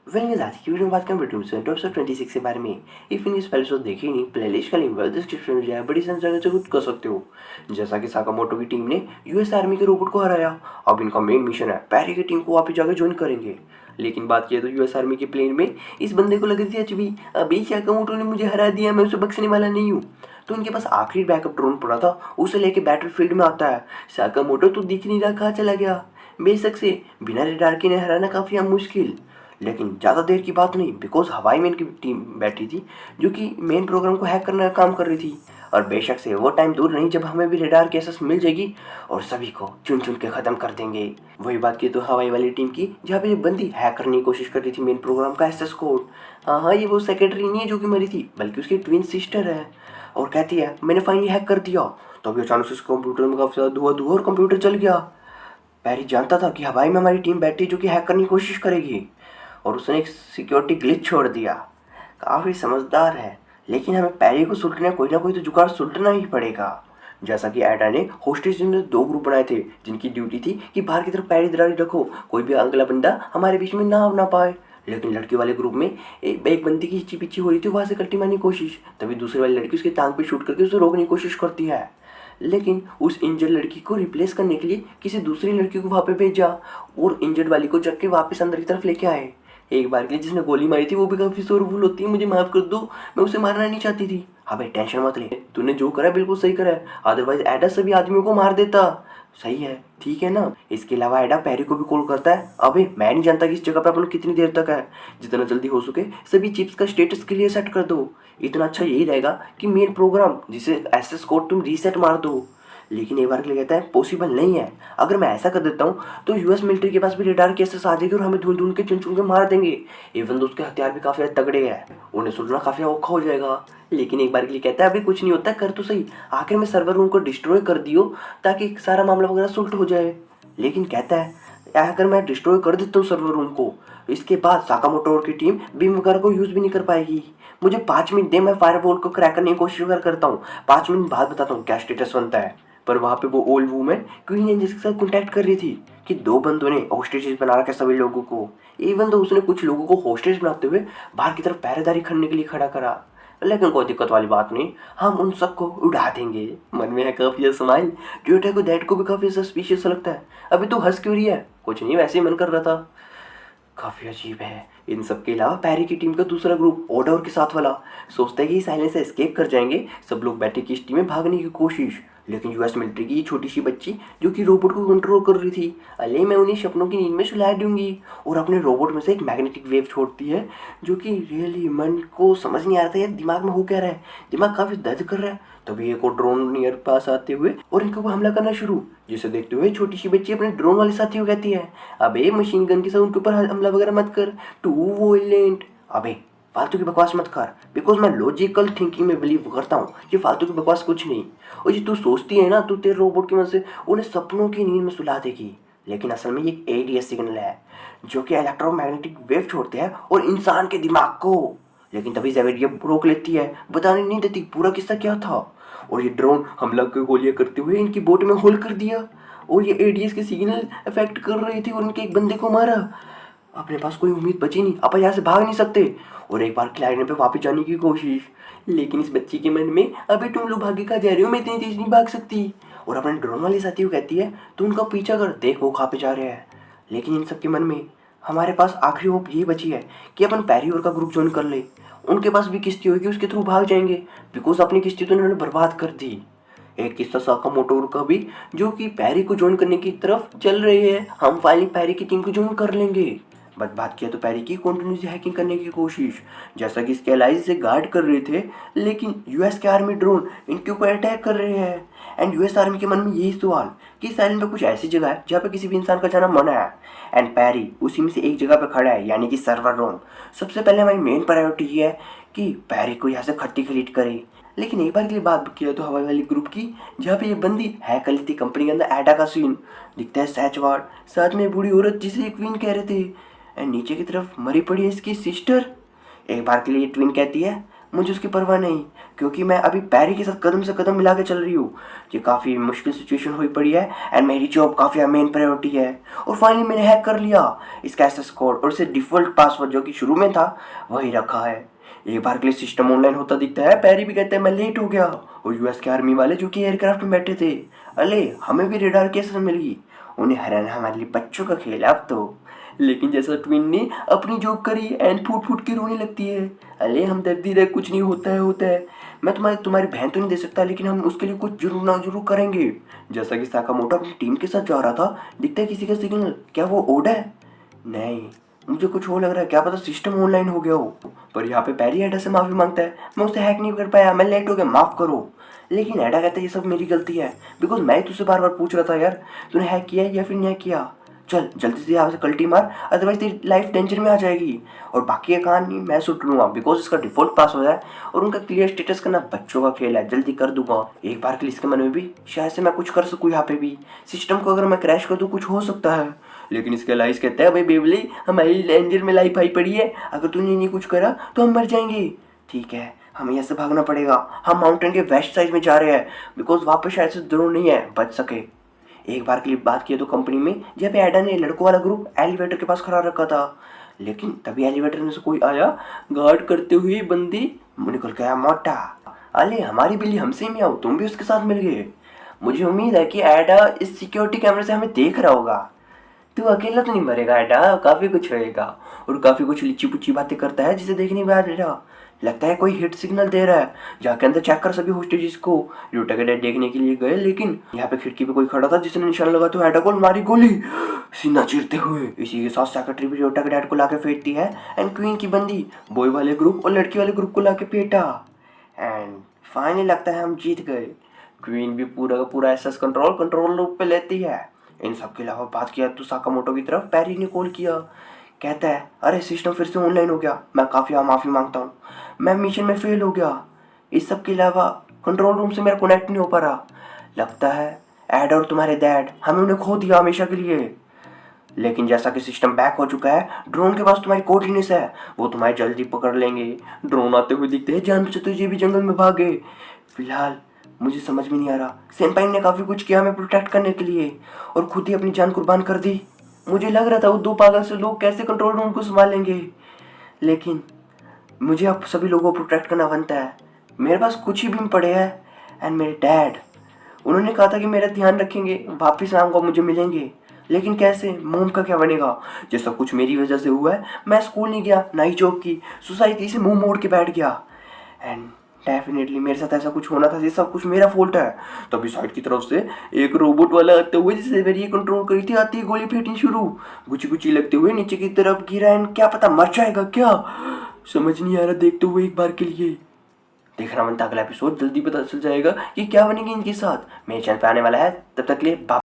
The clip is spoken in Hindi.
वेल आज की वीडियो में बात करें एपिसोड 26 के बारे में। इफ इन इस पहले एपिसोड देखे ही नहीं, प्लेलिस्ट का लिंक डिस्क्रिप्शन में जाए, बड़ी संख्या से खुद कर सकते हो। जैसा कि साकामोटो की टीम ने यूएस आर्मी के रोबोट को हराया, अब इनका मेन मिशन है पैरी की टीम को वापस जाकर ज्वाइन करेंगे। लेकिन बात किया तो यूएस आर्मी के प्लेन में इस बंदे को लग रही थी अभी अभी साकामोटो ने मुझे हरा दिया, मैं उसे बख्शने वाला नहीं हूँ। तो उनके पास आखिरी बैकअप ड्रोन पड़ा था, उसे लेके बैटलफील्ड में आता है। साकामोटो तो दिख नहीं रहा, कहाँ चला गया। बेशक से बिना रेडार के ने हराना काफ़ी मुश्किल, लेकिन ज़्यादा देर की बात नहीं, बिकॉज हवाई मैन की टीम बैठी थी जो कि मेन प्रोग्राम को हैक करने का काम कर रही थी। और बेशक से वो टाइम दूर नहीं जब हमें भी रेडार की एक्सेस मिल जाएगी और सभी को चुन चुन के ख़त्म कर देंगे। वही बात की तो हवाई वाली टीम की, जहाँ पे ये बंदी हैक करने की कोशिश कर रही थी मेन प्रोग्राम का एक्सेस कोड। हाँ, ये वो सेक्रेटरी नहीं है जो कि मरी थी, बल्कि उसकी ट्विन सिस्टर है। और कहती है मैंने फाइनली हैक कर दिया। तो अभी अचानक से उस कंप्यूटर में काफ़ी ज़्यादा धुआं धुआं और कंप्यूटर जल गया। पैरी जानता था कि हवाई में हमारी टीम बैठी जो कि हैक करने की कोशिश करेगी, और उसने एक सिक्योरिटी ग्लिच छोड़ दिया। काफ़ी समझदार है, लेकिन हमें पैरी को सुलटना कोई ना कोई तो जुगाड़ सुलटना ही पड़ेगा। जैसा कि एडा ने होस्टेज ने 2 ग्रुप बनाए थे जिनकी ड्यूटी थी कि बाहर की तरफ पैरी दरारी रखो, कोई भी अगला बंदा हमारे बीच में ना पाए। लेकिन लड़की वाले ग्रुप में एक बंदी की हिची पिची हो रही थी, वहाँ से कल्टी मारने की कोशिश, तभी दूसरी वाली लड़की उसकी टांग पे शूट करके उसे रोकने की कोशिश करती है। लेकिन उस इंजर्ड लड़की को रिप्लेस करने के लिए किसी दूसरी लड़की को वहाँ पे भेजा और इंजर्ड वाली को जग के वापस अंदर की तरफ लेके आए। एक बार के लिए जिसने गोली मारी थी वो भी काफ़ी शोरगुल होती है, मुझे माफ़ कर दो, मैं उसे मारना नहीं चाहती थी। हाँ भाई टेंशन मत ले, तूने जो करा बिल्कुल सही करा है, अदरवाइज एडा सभी आदमियों को मार देता। सही है, ठीक है ना। इसके अलावा एडा पैरी को भी कॉल करता है, अबे मैं नहीं जानता कि इस जगह पे अपन लोग कितनी देर तक है, जितना जल्दी हो सके सभी चिप्स का स्टेटस क्लियर सेट कर दो। इतना अच्छा यही रहेगा कि मेन प्रोग्राम जिसे एसएस कोड तुम रीसेट मार दो। लेकिन एक बार के लिए कहता है पॉसिबल नहीं है, अगर मैं ऐसा कर देता हूँ तो यूएस मिलिट्री के पास भी रेडार की एक्सेस आ जाएगी और हमें ढूंढ ढूंढ के चुन चुन के मार देंगे। इवन तो उसके हथियार भी काफ़ी तगड़े हैं, उन्हें सुलझना काफ़ी औखा हो जाएगा। लेकिन एक बार के लिए कहता है अभी कुछ नहीं होता, कर तो सही, आखिर में सर्वर रूम को डिस्ट्रॉय कर दियो ताकि सारा मामला वगैरह सुलट हो जाए। लेकिन कहता है अगर मैं डिस्ट्रॉय कर देता हूँ सर्वर रूम को, इसके बाद साकामोटो की टीम बीम वगैरह को यूज़ भी नहीं कर पाएगी। मुझे 5 मिनट दे, मैं फायरवॉल को क्रैक करने की कोशिश करता हूँ, 5 मिनट बाद बताता हूँ क्या स्टेटस बनता है। पर वहाँ पे वो ओल्ड वूमेन क्वीन एंजल्स के साथ कॉन्टैक्ट कर रही थी कि 2 बंदों ने हॉस्टेजेस बना रखा सभी लोगों को। इवन तो उसने कुछ लोगों को हॉस्टेज बनाते हुए बाहर की तरफ पहरेदारी करने के लिए खड़ा करा। लेकिन कोई दिक्कत वाली बात नहीं, हम उन सबको उड़ा देंगे। मन में है काफ़ी स्माइल, ट्योटा को डैड को भी काफ़ी सस्पिशियस लगता है। अभी तो हंस क्यों रही है? कुछ नहीं, वैसे ही मन कर रहा था। काफ़ी अजीब है। इन सब के अलावा पैरी की टीम का दूसरा ग्रुप ओडोर के साथ वाला सोचता है कि साइलेंस से एस्केप कर जाएंगे, सब लोग बैठे की इस टीम में भागने की कोशिश। लेकिन यूएस मिलिट्री की छोटी सी बच्ची जो कि रोबोट को कंट्रोल कर रही थी, अले मैं उन्हें सपनों की नींद में सुला दूंगी, और अपने रोबोट में से एक मैग्नेटिक वेव छोड़ती है जो कि रियली मन को समझ नहीं आ रहा था यार दिमाग में हो क्या रहा है, दिमाग काफ़ी दर्द कर रहा है। तभी एक और ड्रोन नियर पास आते हुए और इनके ऊपर हमला करना शुरू, जिसे देखते हुए छोटी सी बच्ची अपने ड्रोन वाले साथी को कहती है अबे मशीन गन के साथ उनके ऊपर हमला वगैरह मत कर, टू वोलेंट। अबे फालतू की बकवास मत कर, बिकॉज मैं लॉजिकल थिंकिंग में बिलीव करता हूँ, ये फालतू की बकवास कुछ नहीं। और ये तू सोचती है ना तू तेरे रोबोट की मदद से उन्हें सपनों की नींद में सुला देगी, लेकिन असल में ये एक एडीएस सिग्नल है जो कि इलेक्ट्रोमैग्नेटिक वेव छोड़ते हैं और इंसान के दिमाग को। लेकिन तभी जेवेडिया रोक लेती है, बताने नहीं देती पूरा किस्सा क्या था। और ये ड्रोन हमला की गोलियां करते हुए इनकी बोट में होल कर दिया, और ये एडीएस के सिग्नल इफेक्ट कर रही थी और इनके एक बंदे को मारा। अपने पास कोई उम्मीद बची नहीं, अपन यहाँ से भाग नहीं सकते। और एक बार क्लाइनेट पे वापस जाने की कोशिश, लेकिन इस बच्ची के मन में अभी तुम लोग भागे कहाँ जा रहे हो, मैं इतनी तेज नहीं भाग सकती। और अपने ड्रोन वाले साथी को कहती है तू उनका पीछा कर, देख वो कहाँ पे जा रहे हैं। लेकिन इन सबके मन में हमारे पास आखिरी होप यही बची है कि अपन पैरी और का ग्रुप ज्वाइन कर ले, उनके पास भी किश्ती होगी, उसके थ्रू भाग जाएंगे, बिकॉज अपनी किश्ती तो इन्होंने बर्बाद कर दी। एक किस्सा साकामोटो का भी जो कि पैरी को ज्वाइन करने की तरफ चल रहे हैं, हम फाइनली पैरी की टीम को ज्वाइन कर लेंगे। बट बात किया तो पैरी की कंटिन्यूसली हैकिंग करने की कोशिश, जैसा कि इसके एलाइज से गार्ड कर रहे थे, लेकिन यूएस के आर्मी ड्रोन इनके ऊपर अटैक कर रहे हैं। एंड यूएस आर्मी के मन में यही सवाल कि इस आइलैंड पे कुछ ऐसी जगह है जहाँ पे किसी भी इंसान का जाना मना है। एंड पैरी उसी में से एक जगह पे खड़ा है, यानी कि सर्वर रूम। सबसे पहले हमारी मेन प्रायोरिटी ये है कि पैरी को यहाँ से खट्टी खरीद करे। लेकिन एक बार के लिए बात किया तो हवाई वाली ग्रुप की, जहाँ पे ये बंदी हैक कर ली थी कंपनी के अंदर, एडा का सीन दिखता है सैचवार्ड, साथ में बूढ़ी औरत जिसे एक क्वीन कह रहे थे, एंड नीचे की तरफ मरी पड़ी है इसकी सिस्टर। एक बार के लिए ट्विन कहती है मुझे उसकी परवाह नहीं, क्योंकि मैं अभी पैरी के साथ कदम से कदम मिला के चल रही हूँ। ये काफ़ी मुश्किल सिचुएशन हुई पड़ी है एंड मेरी जॉब काफ़ी मेन प्रायोरिटी है। और फाइनली मैंने हैक कर लिया इसका एक्सेस कोड और इसे डिफ़ॉल्ट पासवर्ड जो कि शुरू में था वही रखा है। एक बार के लिए सिस्टम ऑनलाइन होता दिखता है, पैरी भी कहते हैं मैं लेट हो गया। और यूएस के आर्मी वाले जो कि एयरक्राफ्ट में बैठे थे, अले हमें भी रेडार कैसे मिल गई। उन्हें हराना हमारे लिए बच्चों का खेल है अब तो। लेकिन जैसा ट्विन ने अपनी जोक करी एंड फूट फूट के रोने लगती है। अरे हम दर्दी रहे, कुछ नहीं होता है। मैं तुम्हारी बहन तो नहीं दे सकता, लेकिन हम उसके लिए कुछ जरूर ना जरूर करेंगे। जैसा कि साकामोटो अपनी टीम के साथ जा रहा था, दिखता है किसी का सिग्नल। क्या वो ओडा है? नहीं, मुझे कुछ और लग रहा है, क्या पता सिस्टम ऑनलाइन हो गया हो। पर यहाँ पे पैरी एडा से माफी मांगता है, मैं उसे हैक नहीं कर पाया, मैं लेट हो गया, माफ करो। लेकिन एडा कहता है ये सब मेरी गलती है, बिकॉज मैं ही तुझसे बार बार पूछ रहा था यार, तूने हैक किया है या फिर नहीं किया। चल जल्दी से यहाँ से कल्टी मार, अदरवाइज तेरी लाइफ डेंजर में आ जाएगी। और बाकी का कहानी मैं सुट लूँगा, बिकॉज इसका डिफॉल्ट पास हो जाए और उनका क्लियर स्टेटस करना बच्चों का खेल है, जल्दी कर दूंगा। एक बार के लिए इसके मन में भी शायद से मैं कुछ कर सकूँ यहाँ पे भी। सिस्टम को अगर मैं क्रैश कर दूँ कुछ हो सकता है। लेकिन इसके अलाइस कहता है भाई बेबली, हमारी डेंजर में लाइफ आई पड़ी है, अगर तूने नहीं कुछ करा तो हम मर जाएंगे। ठीक है, हमें यहाँ से भागना पड़ेगा। हम माउंटेन के वेस्ट साइड में जा रहे हैं, बिकॉज वहाँ पे शायद से ड्रोन नहीं है बच सके। एक बार के लिए बात किया तो कंपनी में जब एडा ने लड़कों वाला ग्रुप एलिवेटर के पास खड़ा रखा था, लेकिन तभी एलिवेटर में से कोई आया, गार्ड करते हुए बंदी निकल के आया मोटा। अले हमारी बिल्ली हमसे ही मियाओ, तुम भी उसके साथ मिल गए। मुझे उम्मीद है कि एडा इस सिक्योरिटी कैमरे से हमें देख रहा होगा। तू अकेला तो नहीं मरेगा एडा, काफी कुछ रहेगा। और काफी कुछ लिच्ची पुच्ची बातें करता है जिसे देखने में आ रहा। लगता है कोई हिट सिग्नल दे रहा है। जाके अंदर चेक कर सभी होस्टेजेस को। यूटा के डैड देखने के लिए गए, लेकिन यहाँ पे खिड़की पे कोई खड़ा था जिसने निशान लगा तो एडा को मारी गोली सीना चीरते हुए। इसी के साथ सेक्रेटरी भी यूटा के डैड को लाके फेंटती है एंड क्वीन की बंदी बॉय वाले ग्रुप और लड़की वाले ग्रुप को लाके फेंटा। एंड फाइनली लगता है हम जीत गए। क्वीन भी पूरा का पूरा एसएस कंट्रोल रूप पे लेती है। इन सब के अलावा बात किया तो साकामोटो की तरफ पैरी ने कॉल किया। कहता है अरे सिस्टम फिर से ऑनलाइन हो गया, मैं काफ़ी माफ़ी मांगता हूँ, मैं मिशन में फेल हो गया। इस सब के अलावा कंट्रोल रूम से मेरा कनेक्ट नहीं हो पा रहा। लगता है एड और तुम्हारे डैड हमें उन्हें खो दिया हमेशा के लिए। लेकिन जैसा कि सिस्टम बैक हो चुका है, ड्रोन के पास तुम्हारी कोऑर्डिनेट्स है, वो तुम्हारी जल्दी पकड़ लेंगे। ड्रोन आते हुए दिखते हैं, जान बचाते हुए भी जंगल में भागे। फिलहाल मुझे समझ में नहीं आ रहा, सेंपाई ने काफ़ी कुछ किया हमें प्रोटेक्ट करने के लिए और खुद ही अपनी जान कुर्बान कर दी। मुझे लग रहा था वो दो पागल से लोग कैसे कंट्रोल रूम को संभालेंगे, लेकिन मुझे अब सभी लोगों को प्रोटेक्ट करना बनता है। मेरे पास कुछ ही बीम पड़े हैं एंड मेरे डैड, उन्होंने कहा था कि मेरा ध्यान रखेंगे, वापस आऊँगा, मुझे मिलेंगे। लेकिन कैसे? मोम का क्या बनेगा? ये सब कुछ मेरी वजह से हुआ है। मैं स्कूल नहीं गया, ना ही जॉब की, सोसाइटी से मुंह मोड़ के बैठ गया एंड डेफिनेटली मेरे साथ ऐसा कुछ होना था। ये सब कुछ मेरा फॉल्ट है। तभी साइड की तरफ से एक रोबोट वाला आते हुए, जिससे मेरी कंट्रोल करी थी, आती गोली फेंकनी शुरू, गुची गुची लगते हुए नीचे की तरफ गिरा एंड क्या पता मर जाएगा क्या, समझ नहीं आ रहा। देखते हुए एक बार के लिए देखना बनता अगला एपिसोड, जल्दी पता चल जाएगा कि क्या बनेगी इनके साथ। मेरे चैनल पे आने वाला है, तब तक के लिए